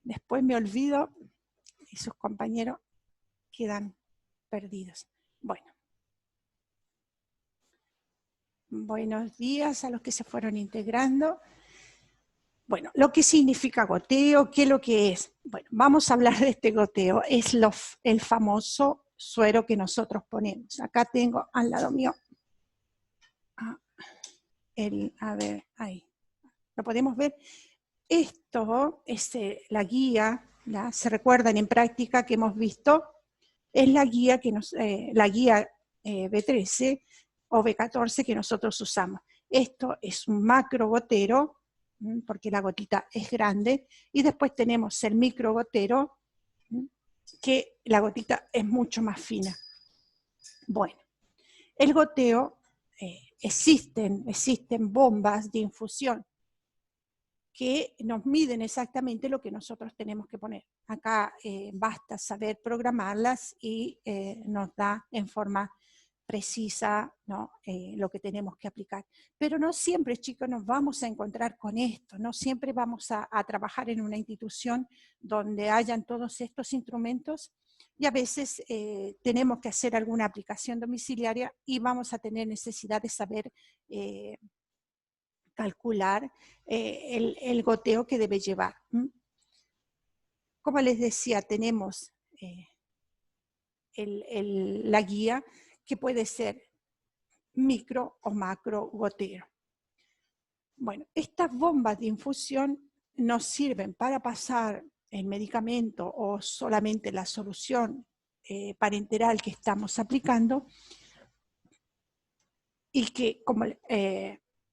después me olvido y sus compañeros quedan perdidos. Bueno. Buenos días a los que se fueron integrando. Bueno, lo que significa goteo, ¿qué es lo que es? Bueno, vamos a hablar de este goteo. Es el famoso suero que nosotros ponemos. Acá tengo al lado mío, a ver, ahí, ¿lo podemos ver? Esto es la guía, ¿ya? Se recuerdan en práctica que hemos visto, es la guía, la guía B13 o B14 que nosotros usamos. Esto es un macro gotero, porque la gotita es grande, y después tenemos el micro gotero, que la gotita es mucho más fina. Bueno, el goteo, existen bombas de infusión que nos miden exactamente lo que nosotros tenemos que poner. Acá basta saber programarlas y nos da en forma precisa, ¿no? Lo que tenemos que aplicar. Pero no siempre, chicos, nos vamos a encontrar con esto, no siempre vamos a trabajar en una institución donde hayan todos estos instrumentos, y a veces tenemos que hacer alguna aplicación domiciliaria y vamos a tener necesidad de saber calcular el goteo que debe llevar. Como les decía, tenemos la guía que puede ser micro o macro gotero. Bueno, estas bombas de infusión nos sirven para pasar el medicamento o solamente la solución parenteral que estamos aplicando, y que, como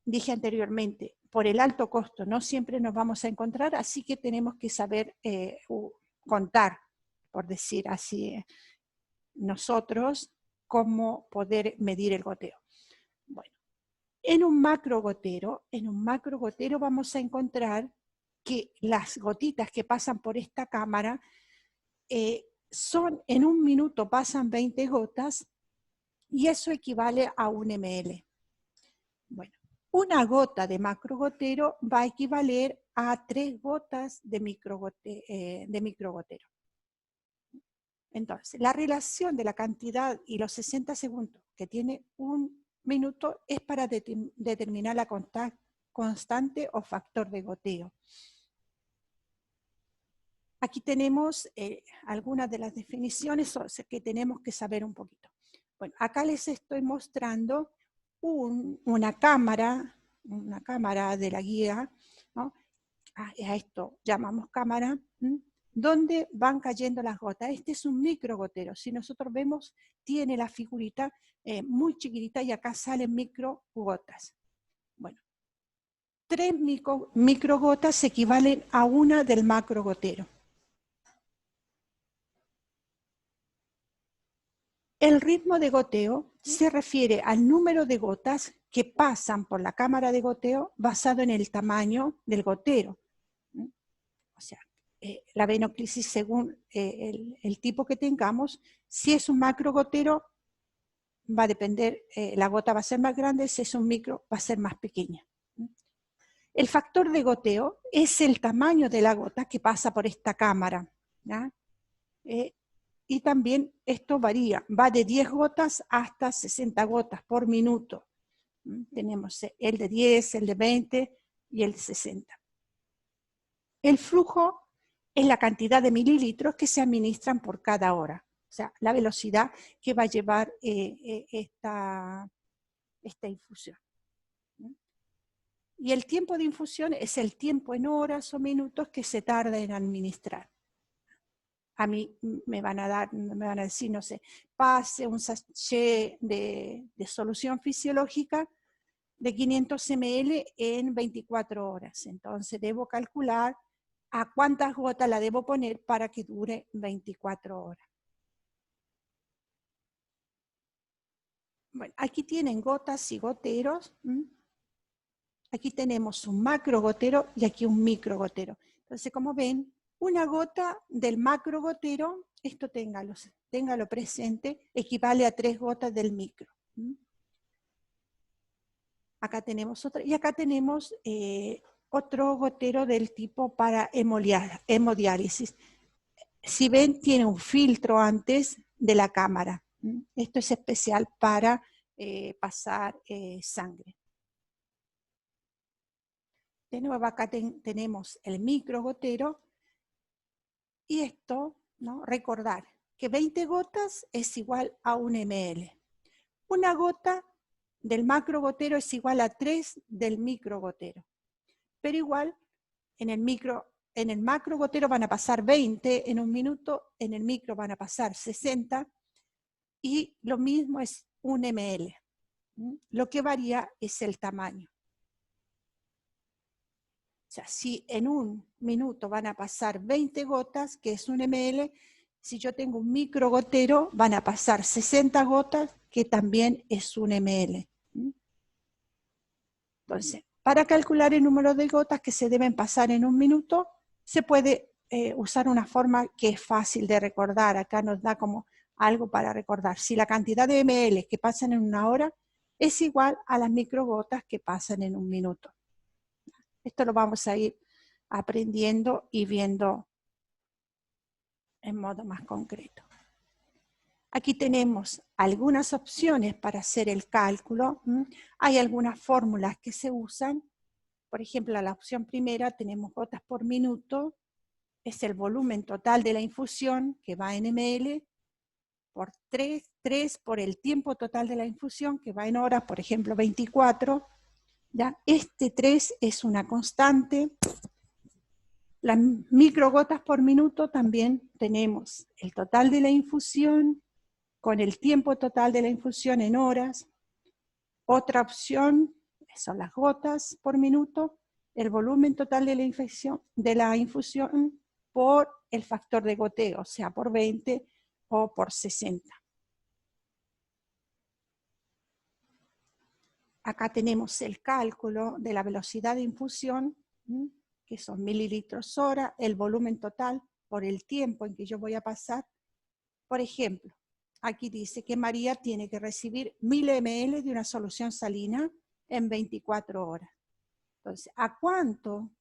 dije anteriormente, por el alto costo no siempre nos vamos a encontrar, así que tenemos que saber contar, por decir así, nosotros, cómo poder medir el goteo. Bueno, en un macro gotero vamos a encontrar que las gotitas que pasan por esta cámara son, en un minuto pasan 20 gotas, y eso equivale a 1 ml. Bueno, una gota de macrogotero va a equivaler a 3 gotas de microgotero. Entonces, la relación de la cantidad y los 60 segundos que tiene un minuto es para determinar la constante o factor de goteo. Aquí tenemos algunas de las definiciones que tenemos que saber un poquito. Bueno, acá les estoy mostrando una cámara de la guía, ¿no? A esto llamamos cámara, donde van cayendo las gotas. Este es un microgotero. Si nosotros vemos, tiene la figurita muy chiquitita y acá salen microgotas. Bueno, 3 microgotas equivalen a 1 del macrogotero. El ritmo de goteo se refiere al número de gotas que pasan por la cámara de goteo basado en el tamaño del gotero. O sea, la venoclisis según el tipo que tengamos. Si es un macro gotero, va a depender, la gota va a ser más grande; si es un micro, va a ser más pequeña. El factor de goteo es el tamaño de la gota que pasa por esta cámara, ¿ya? Y también esto varía, va de 10 gotas hasta 60 gotas por minuto. Tenemos el de 10, el de 20 y el de 60. El flujo es la cantidad de mililitros que se administran por cada hora, o sea, la velocidad que va a llevar esta infusión. Y el tiempo de infusión es el tiempo en horas o minutos que se tarda en administrar. A mí me van a decir, no sé, pase un sachet de solución fisiológica de 500 ml en 24 horas. Entonces debo calcular a cuántas gotas la debo poner para que dure 24 horas. Bueno, aquí tienen gotas y goteros. Aquí tenemos un macro gotero y aquí un micro gotero. Entonces, como ven, una gota del macro gotero, esto téngalo presente, equivale a 3 gotas del micro. Acá tenemos otra, y acá tenemos otro gotero del tipo para hemodiálisis. Si ven, tiene un filtro antes de la cámara. Esto es especial para pasar sangre. De nuevo acá tenemos el microgotero y esto, ¿no? Recordar que 20 gotas es igual a 1 ml. Una gota del macrogotero es igual a 3 del microgotero. Pero igual en el macrogotero van a pasar 20 en un minuto, en el micro van a pasar 60 y lo mismo es 1 ml. Lo que varía es el tamaño. O sea, si en un minuto van a pasar 20 gotas, que es 1 ml, si yo tengo un microgotero, van a pasar 60 gotas, que también es 1 ml. Entonces, para calcular el número de gotas que se deben pasar en un minuto, se puede usar una forma que es fácil de recordar. Acá nos da como algo para recordar. Si la cantidad de ml que pasan en una hora es igual a las microgotas que pasan en un minuto. Esto lo vamos a ir aprendiendo y viendo en modo más concreto. Aquí tenemos algunas opciones para hacer el cálculo. Hay algunas fórmulas que se usan. Por ejemplo, la opción primera tenemos gotas por minuto. Es el volumen total de la infusión, que va en ml, por 3 por el tiempo total de la infusión, que va en horas, por ejemplo, 24. ¿Ya? Este 3 es una constante. Las microgotas por minuto también tenemos el total de la infusión con el tiempo total de la infusión en horas. Otra opción son las gotas por minuto, el volumen total de la infusión por el factor de goteo, o sea, por 20 o por 60. Acá tenemos el cálculo de la velocidad de infusión, que son mililitros hora, el volumen total por el tiempo en que yo voy a pasar. Por ejemplo, aquí dice que María tiene que recibir 1000 ml de una solución salina en 24 horas. Entonces, ¿a cuánto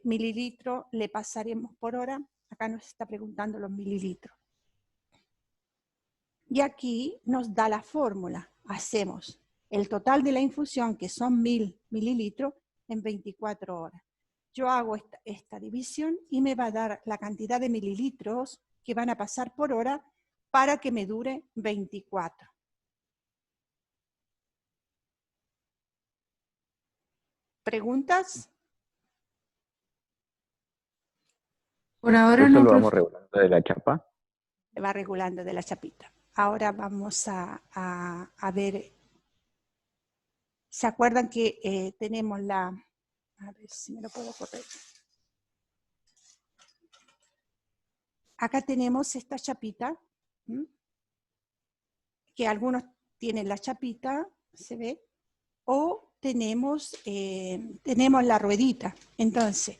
mililitros le pasaremos por hora? Acá nos está preguntando los mililitros. Y aquí nos da la fórmula. Hacemos el total de la infusión, que son 1000 mililitros, en 24 horas. Yo hago esta división y me va a dar la cantidad de mililitros que van a pasar por hora para que me dure 24. ¿Preguntas? Por ahora Eso no, lo vamos profe. regulando de la chapa. Va regulando de la chapita. Ahora vamos a ver. ¿Se acuerdan que tenemos la... A ver si me lo puedo correr. Acá tenemos esta chapita, que algunos tienen la chapita, se ve, o tenemos la ruedita. Entonces,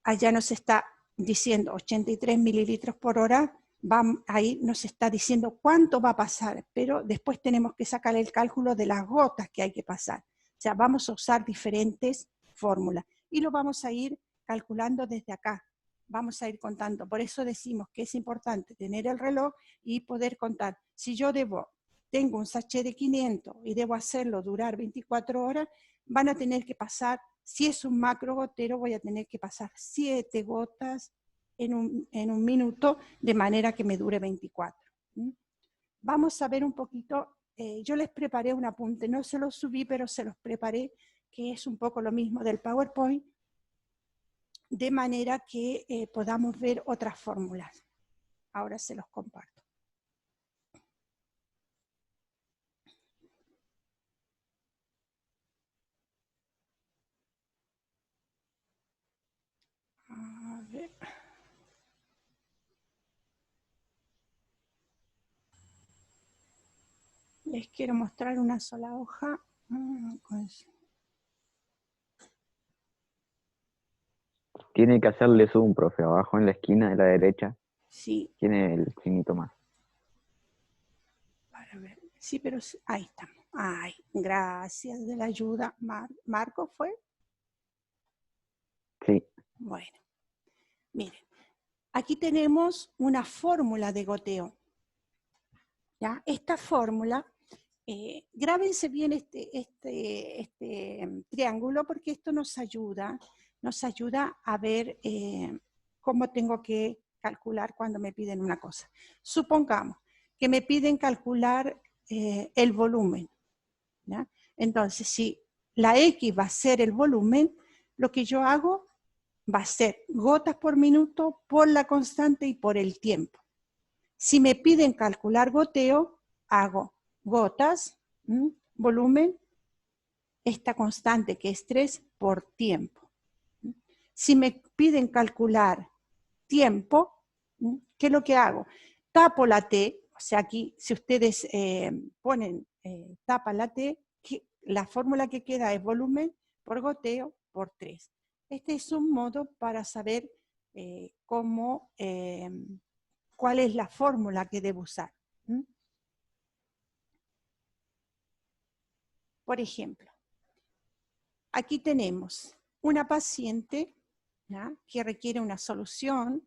allá nos está diciendo 83 mililitros por hora, ahí nos está diciendo cuánto va a pasar, pero después tenemos que sacar el cálculo de las gotas que hay que pasar. O sea, vamos a usar diferentes fórmulas y lo vamos a ir calculando desde acá. Vamos a ir contando. Por eso decimos que es importante tener el reloj y poder contar. Si yo tengo un sachet de 500 y debo hacerlo durar 24 horas, van a tener que pasar, si es un macro gotero, voy a tener que pasar 7 gotas en un minuto, de manera que me dure 24. Vamos a ver un poquito, yo les preparé un apunte, no se los subí, pero se los preparé, que es un poco lo mismo del PowerPoint, de manera que podamos ver otras fórmulas. Ahora se los comparto. A ver. Les quiero mostrar una sola hoja. Tiene que hacerle zoom, profe, abajo en la esquina de la derecha. Sí. Tiene el signito más. Para ver. Sí, pero ahí estamos. Ay, gracias de la ayuda. ¿Marco fue? Sí, Bueno, miren, aquí tenemos una fórmula de goteo. ¿Ya? Esta fórmula, grábense bien este triángulo porque esto nos ayuda a ver cómo tengo que calcular cuando me piden una cosa. Supongamos que me piden calcular el volumen, ¿ya? Entonces, si la X va a ser el volumen, lo que yo hago va a ser gotas por minuto por la constante y por el tiempo. Si me piden calcular goteo, hago gotas, volumen, esta constante que es 3 por tiempo. Si me piden calcular tiempo, ¿qué es lo que hago? Tapo la T, o sea, aquí si ustedes ponen, tapan la T, la fórmula que queda es volumen por goteo por 3. Este es un modo para saber cuál es la fórmula que debo usar. Por ejemplo, aquí tenemos una paciente, ¿ya?, que requiere una solución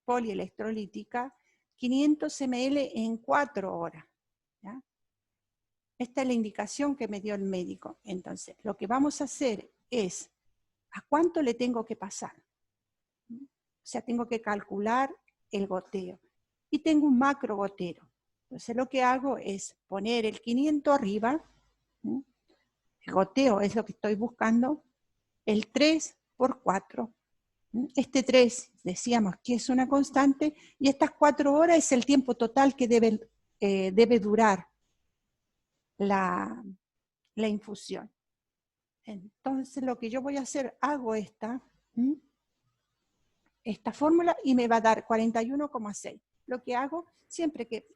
polielectrolítica 500 ml en 4 horas. ¿Ya? Esta es la indicación que me dio el médico. Entonces, lo que vamos a hacer es, ¿a cuánto le tengo que pasar? O sea, tengo que calcular el goteo. Y tengo un macro gotero. Entonces, lo que hago es poner el 500 arriba, el goteo es lo que estoy buscando, el 3 por 4. Este 3 decíamos que es una constante y estas 4 horas es el tiempo total que debe durar la infusión. Entonces lo que yo voy a hacer, hago esta fórmula y me va a dar 41,6. Lo que hago, siempre que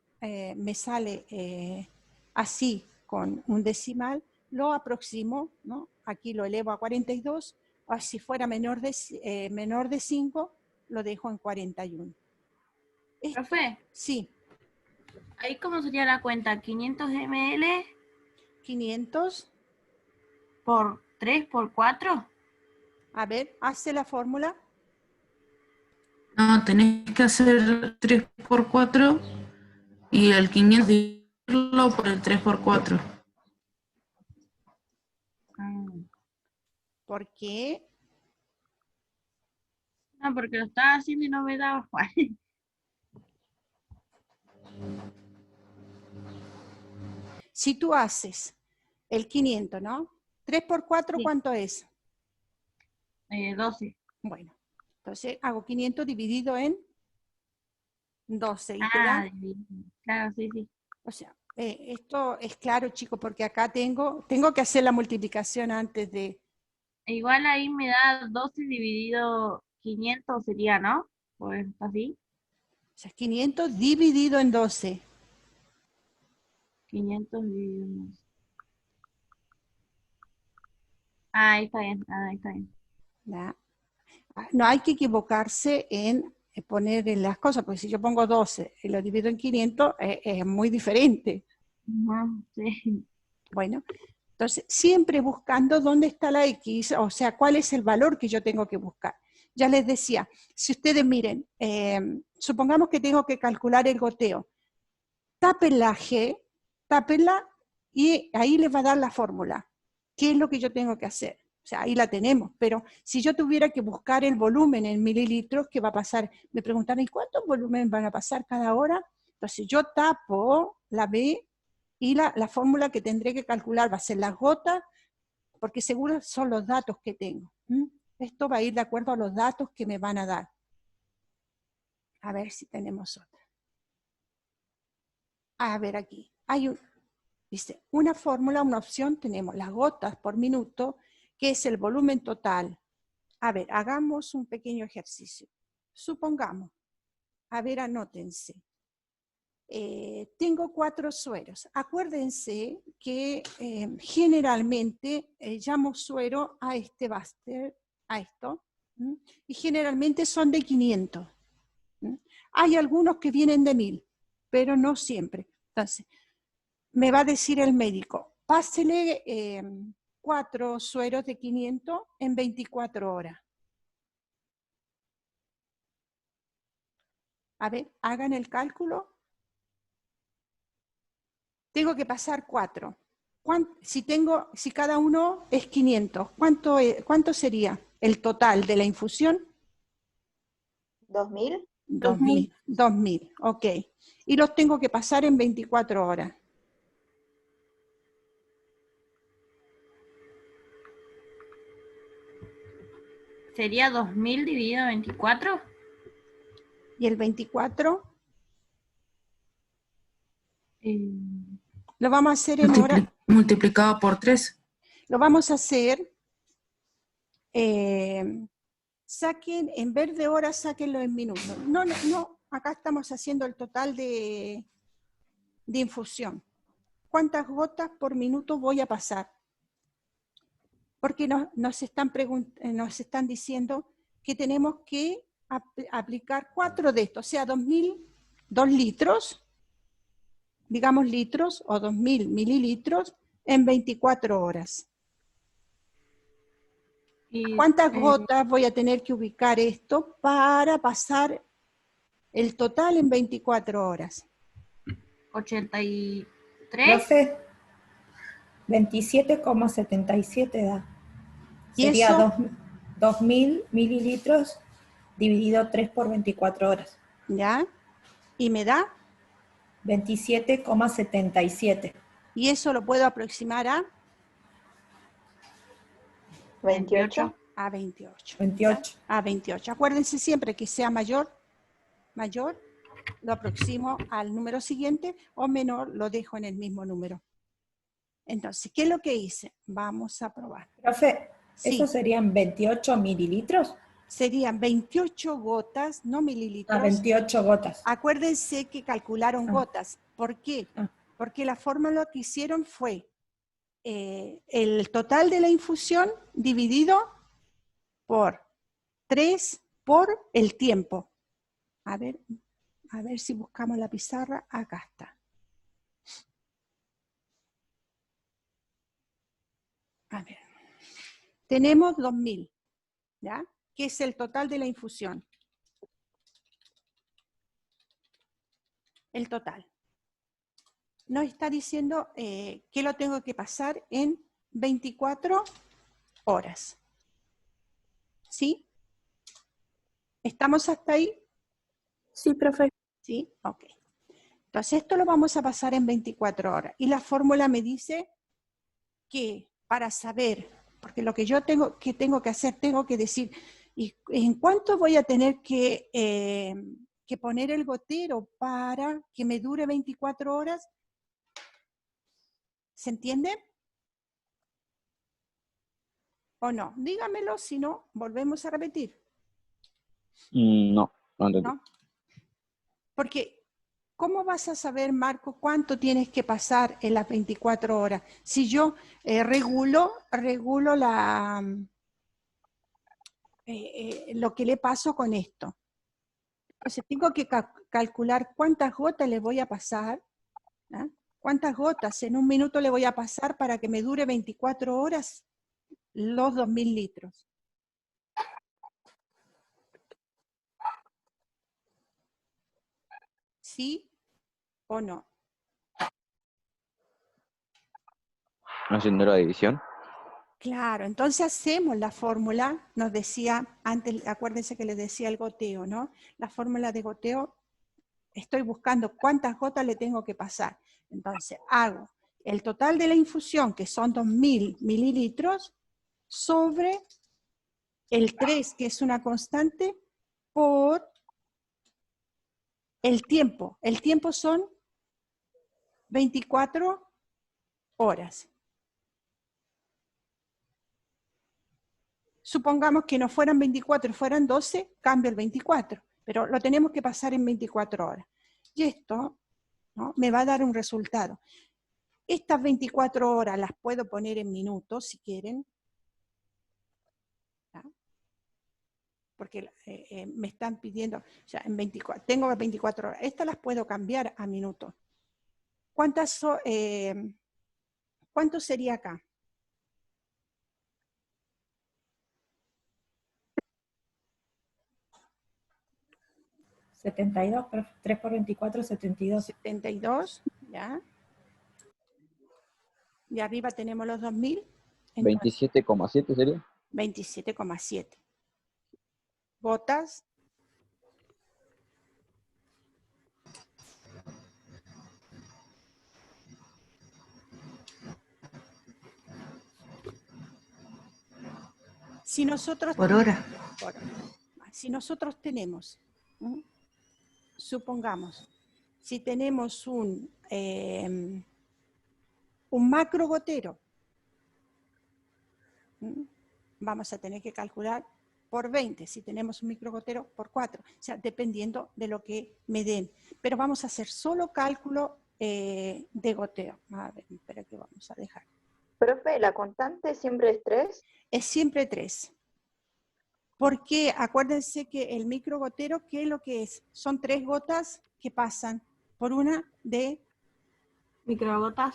me sale así con un decimal, lo aproximo, ¿no? Aquí lo elevo a 42, o si fuera menor de 5, lo dejo en 41. Profe, Sí, ¿ahí cómo sería la cuenta? 500 ml 500. por 3 por 4. A ver, hace la fórmula. No, tenés que hacer 3 por 4 y el 500 dividirlo por el 3 por 4. ¿Por qué? No, porque lo estaba haciendo y no me daba Juan. Si tú haces el 500, ¿no? 3 por 4, Sí. ¿cuánto es? 12. Bueno, entonces hago 500 dividido en 12 y te da. Claro, sí, sí. O sea, esto es claro, chicos, porque acá tengo que hacer la multiplicación antes de. Igual ahí me da 12 dividido 500 sería, ¿no? Pues así. O sea, 500 dividido en 12. 500 dividido en 12. Ah, ahí está bien. Ahí está bien. ¿Ya? No hay que equivocarse en poner en las cosas, porque si yo pongo 12 y lo divido en 500, es muy diferente. Sí. Bueno, entonces siempre buscando dónde está la X, o sea, cuál es el valor que yo tengo que buscar. Ya les decía, si ustedes miren, supongamos que tengo que calcular el goteo, tapen la G, tápenla y ahí les va a dar la fórmula. ¿Qué es lo que yo tengo que hacer? O sea, ahí la tenemos, pero si yo tuviera que buscar el volumen en mililitros, ¿qué va a pasar? Me preguntaron, ¿y cuántos volúmenes van a pasar cada hora? Entonces yo tapo la B y la fórmula que tendré que calcular va a ser las gotas, porque seguro son los datos que tengo. Esto va a ir de acuerdo a los datos que me van a dar. A ver si tenemos otra. A ver aquí. Dice, una fórmula, una opción, tenemos las gotas por minuto, que es el volumen total. A ver, hagamos un pequeño ejercicio. Supongamos, a ver, anótense. Tengo 4 sueros. Acuérdense que generalmente llamo suero a este báster, a esto, y generalmente son de 500. Hay algunos que vienen de 1000, pero no siempre. Entonces, me va a decir el médico, pásele 4 sueros de 500 en 24 horas. A ver, hagan el cálculo. Tengo que pasar 4. Si cada uno es 500, ¿cuánto sería el total de la infusión? 2000. 2000. 2000, ok. Y los tengo que pasar en 24 horas. ¿Sería 2000 dividido 24? Y el 24 lo vamos a hacer en horas. Multiplicado por 3. Lo vamos a hacer, saquen, en vez de horas, sáquenlo en minutos. No, acá estamos haciendo el total de infusión. ¿Cuántas gotas por minuto voy a pasar? Porque nos están diciendo que tenemos que aplicar 4 de estos, o sea, 2 litros, digamos litros, o 2000 mililitros en 24 horas. ¿Cuántas gotas voy a tener que ubicar esto para pasar el total en 24 horas? 83. Profe, 27,77 da. ¿Y Sería eso? 2000 mililitros dividido 3 por 24 horas. ¿Ya? ¿Y me da? 27,77. ¿Y eso lo puedo aproximar a? 28. A 28. 28. A 28. Acuérdense siempre que sea mayor, lo aproximo al número siguiente, o menor, lo dejo en el mismo número. Entonces, ¿qué es lo que hice? Vamos a probar. Profe, Sí. ¿eso serían 28 mililitros? Serían 28 gotas, no mililitros. 28 gotas. Acuérdense que calcularon gotas. ¿Por qué? Porque la fórmula que hicieron fue el total de la infusión dividido por 3 por el tiempo. A ver si buscamos la pizarra. Acá está. A ver. Tenemos 2000, ¿ya? Que es el total de la infusión. El total. Nos está diciendo que lo tengo que pasar en 24 horas. ¿Sí? ¿Estamos hasta ahí? Sí, profe. ¿Sí? Ok. Entonces esto lo vamos a pasar en 24 horas. Y la fórmula me dice que para saber, porque lo que yo tengo que hacer, tengo que decir, ¿y en cuánto voy a tener que poner el gotero para que me dure 24 horas? ¿Se entiende? ¿O no? Dígamelo, si no, volvemos a repetir. No, no entendí. ¿No? Porque, ¿cómo vas a saber, Marco, cuánto tienes que pasar en las 24 horas? Si yo regulo lo que le paso con esto. Entonces, tengo que calcular cuántas gotas le voy a pasar. ¿Ah? ¿Cuántas gotas en un minuto le voy a pasar para que me dure 24 horas los 2000 litros? ¿Sí o no? ¿Haciendo la división? Claro, entonces hacemos la fórmula, nos decía antes, acuérdense que les decía el goteo, ¿no? La fórmula de goteo, estoy buscando cuántas gotas le tengo que pasar. Entonces hago el total de la infusión, que son 2000 mililitros, sobre el 3, que es una constante, por el tiempo. El tiempo son 24 horas. Supongamos que no fueran 24, fueran 12, cambio el 24, pero lo tenemos que pasar en 24 horas. Y esto, ¿no?, me va a dar un resultado. Estas 24 horas las puedo poner en minutos, si quieren, ¿no?, porque me están pidiendo, o sea, tengo 24 horas. Estas las puedo cambiar a minutos. ¿Cuánto sería acá? ¿72? 3 por 24, 72. 72, ¿ya? Y arriba tenemos los 2000. Entonces, 27,7 sería. 27,7. Gotas. Si nosotros Por hora. Si nosotros tenemos, supongamos, si tenemos un macro gotero, vamos a tener que calcular por 20, si tenemos un microgotero por 4, o sea, dependiendo de lo que me den. Pero vamos a hacer solo cálculo de goteo. A ver, espera que vamos a dejar. Profe, ¿la constante siempre es 3? Es siempre 3. Porque acuérdense que el microgotero, ¿qué es lo que es? Son 3 gotas que pasan por una de... Microgotas.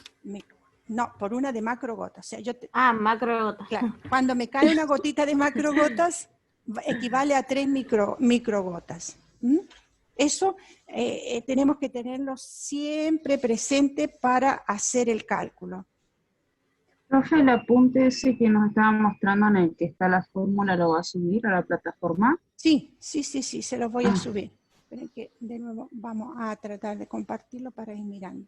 No, por una de macrogotas. O sea, Macrogotas. Claro, cuando me cae una gotita de macrogotas, equivale a 3 microgotas. Eso tenemos que tenerlo siempre presente para hacer el cálculo. Profe, el apunte ese que nos estaba mostrando en el que está la fórmula, ¿lo va a subir a la plataforma? Sí, se los voy a subir. Esperen que de nuevo vamos a tratar de compartirlo para ir mirando.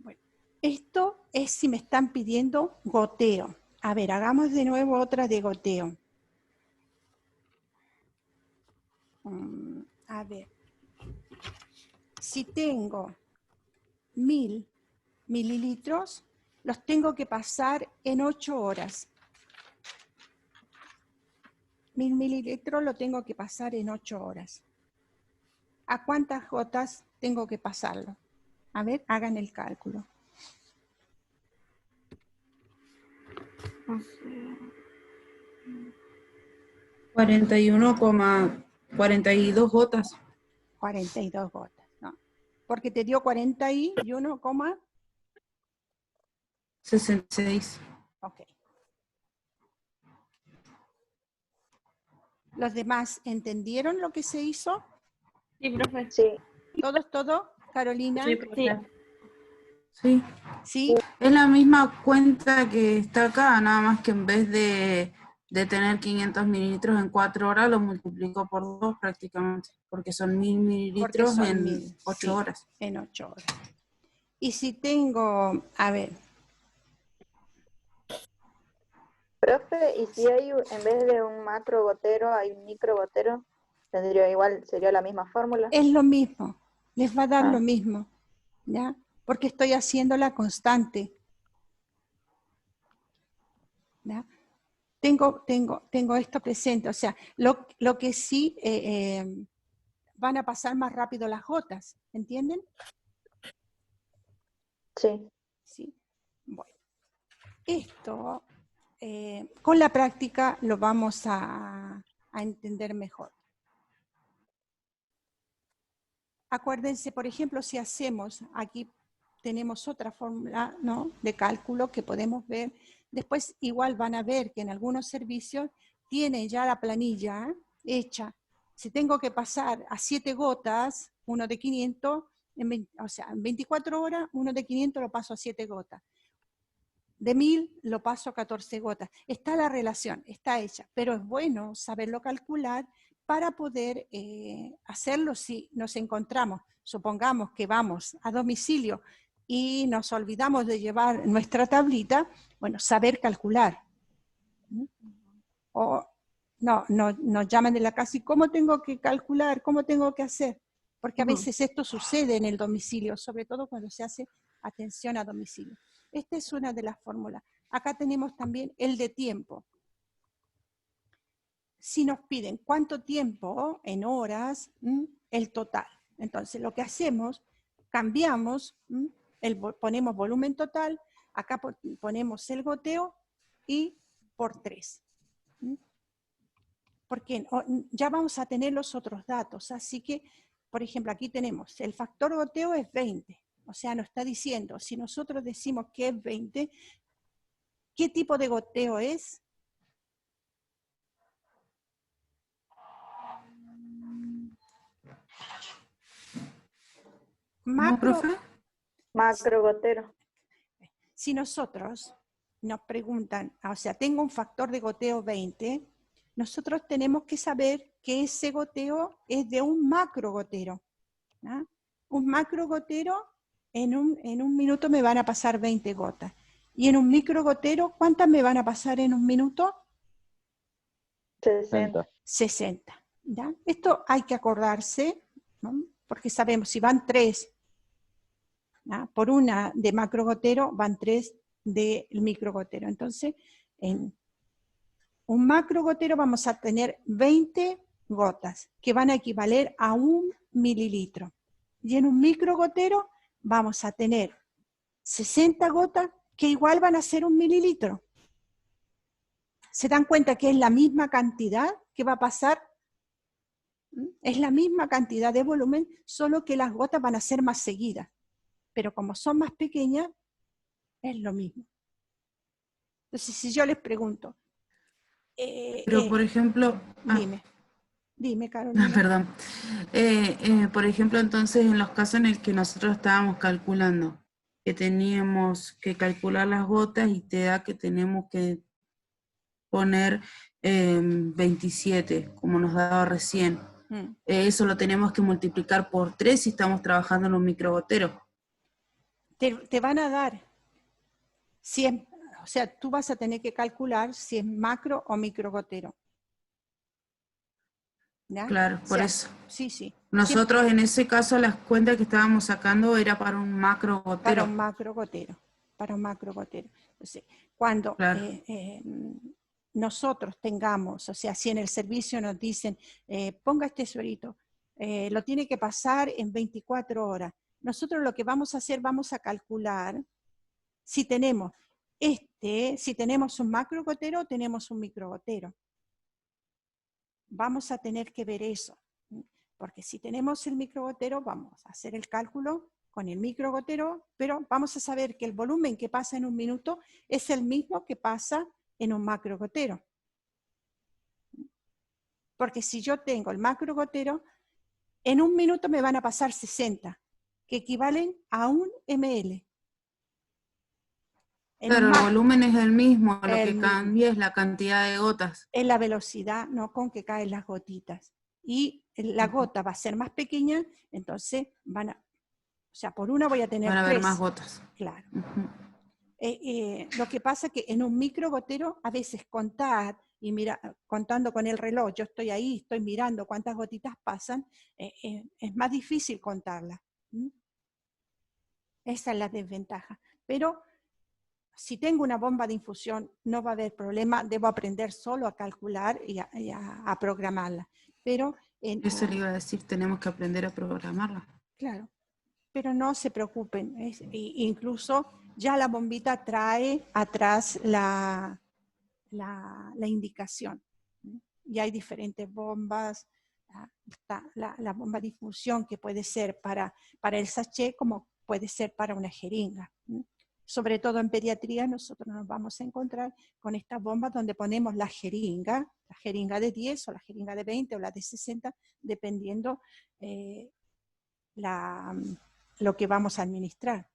Bueno, esto es si me están pidiendo goteo. A ver, hagamos de nuevo otra de goteo. A ver, si tengo 1000 mililitros, los tengo que pasar en 8 horas. 1000 mililitros lo tengo que pasar en 8 horas. ¿A cuántas gotas tengo que pasarlo? A ver, hagan el cálculo. 41,42 gotas. 42 gotas, ¿no? Porque te dio 41, 66. ok. ¿Los demás entendieron lo que se hizo? Sí, profe. Sí. ¿Todo? Carolina. Sí. Sí. ¿Sí? Es la misma cuenta que está acá, nada más que en vez de tener 500 mililitros en 4 horas, lo multiplico por 2 prácticamente, porque son 1000 mililitros son en 1000, 8 sí, horas. En 8 horas. Y si tengo, a ver. Profe, ¿y si hay, en vez de un macro gotero, hay un micro gotero? ¿Tendría igual, sería la misma fórmula? Es lo mismo, les va a dar Ah. lo mismo, ¿ya? Porque estoy haciendo la constante. ¿Ya? Tengo esto presente, o sea, lo que sí van a pasar más rápido las gotas, ¿entienden? Sí. Sí. Bueno, esto con la práctica lo vamos a entender mejor. Acuérdense, por ejemplo, si hacemos, aquí tenemos otra fórmula, ¿no?, de cálculo que podemos ver. Después igual van a ver que en algunos servicios tienen ya la planilla hecha. Si tengo que pasar a 7 gotas, uno de 500, o sea, en 24 horas, uno de 500 lo paso a 7 gotas. De 1000 lo paso a 14 gotas. Está la relación, está hecha, pero es bueno saberlo calcular para poder hacerlo si nos encontramos. Supongamos que vamos a domicilio y nos olvidamos de llevar nuestra tablita, bueno, saber calcular. O nos llaman de la casa y ¿cómo tengo que calcular? ¿Cómo tengo que hacer? Porque a veces esto sucede en el domicilio, sobre todo cuando se hace atención a domicilio. Esta es una de las fórmulas. Acá tenemos también el de tiempo. Si nos piden cuánto tiempo en horas, el total. Entonces lo que hacemos, cambiamos, ponemos volumen total, acá ponemos el goteo y por 3. Porque ya vamos a tener los otros datos, así que por ejemplo, aquí tenemos, el factor goteo es 20, o sea, nos está diciendo, si nosotros decimos que es 20, ¿qué tipo de goteo es? ¿Cómo, Macro, profe? Macro gotero. si nosotros nos preguntan, o sea, tengo un factor de goteo 20, nosotros tenemos que saber que ese goteo es de un macro gotero. ¿No? Un macro gotero, en un minuto me van a pasar 20 gotas. Y en un micro gotero, ¿cuántas me van a pasar en un minuto? 60. 60. ¿Ya? Esto hay que acordarse, ¿no? Porque sabemos, si van 3 por una de macro gotero, van 3 del micro gotero. Entonces, en un macro gotero vamos a tener 20 gotas, que van a equivaler a 1 mililitro. Y en un micro gotero vamos a tener 60 gotas, que igual van a ser 1 mililitro. ¿Se dan cuenta que es la misma cantidad que va a pasar? Es la misma cantidad de volumen, solo que las gotas van a ser más seguidas. Pero como son más pequeñas, es lo mismo. Entonces, si yo les pregunto... Pero, por ejemplo... Dime, Carolina. Perdón. Por ejemplo, entonces, en los casos en el que nosotros estábamos calculando, que teníamos que calcular las gotas y te da que tenemos que poner 27, como nos daba recién. Eso lo tenemos que multiplicar por 3 si estamos trabajando en un microgotero. Te van a dar, si es, o sea, tú vas a tener que calcular si es macro o microgotero. ¿Ya? Claro, por eso. Sí, sí. Nosotros en ese caso las cuentas que estábamos sacando era para un macro gotero. Para un macro gotero. Para un macro gotero. Entonces, cuando nosotros tengamos, o sea, si en el servicio nos dicen, ponga este suerito, lo tiene que pasar en 24 horas. Nosotros lo que vamos a hacer, vamos a calcular si tenemos si tenemos un macro gotero o tenemos un micro gotero. Vamos a tener que ver eso, porque si tenemos el microgotero, vamos a hacer el cálculo con el microgotero, pero vamos a saber que el volumen que pasa en un minuto es el mismo que pasa en un macrogotero. Porque si yo tengo el macrogotero, en un minuto me van a pasar 60, que equivalen a 1 ml. Claro, el volumen es el mismo, lo que mismo. cambia es la cantidad de gotas. Es la velocidad, no con que caen las gotitas. Y la gota va a ser más pequeña, entonces van a, o sea, por una voy a tener 3. Van a haber más gotas. Claro. Lo que pasa es que en un microgotero a veces contar y contando con el reloj, yo estoy ahí, estoy mirando cuántas gotitas pasan, es más difícil contarlas. Esa es la desventaja. Pero si tengo una bomba de infusión, no va a haber problema, debo aprender solo a calcular y a programarla. Pero eso le iba a decir, tenemos que aprender a programarla. Claro, pero no se preocupen, incluso ya la bombita trae atrás la indicación. Y hay diferentes bombas, está la bomba de infusión que puede ser para el sachet como puede ser para una jeringa. Sobre todo en pediatría nosotros nos vamos a encontrar con estas bombas donde ponemos la jeringa de 10 o la jeringa de 20 o la de 60, dependiendo lo que vamos a administrar.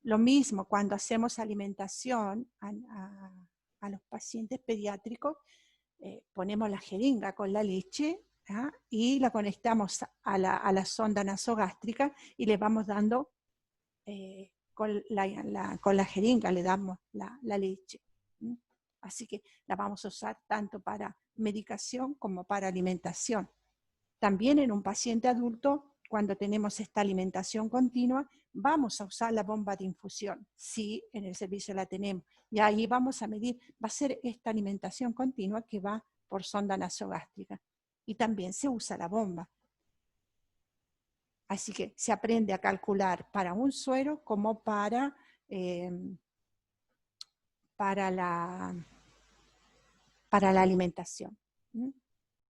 Lo mismo cuando hacemos alimentación a los pacientes pediátricos, ponemos la jeringa con la leche y la conectamos a la sonda nasogástrica y le vamos dando con la jeringa le damos la leche. Así que la vamos a usar tanto para medicación como para alimentación. También en un paciente adulto, cuando tenemos esta alimentación continua, vamos a usar la bomba de infusión, si en el servicio la tenemos. Y ahí vamos a medir, va a ser esta alimentación continua que va por sonda nasogástrica. Y también se usa la bomba. Así que se aprende a calcular para un suero como para la alimentación.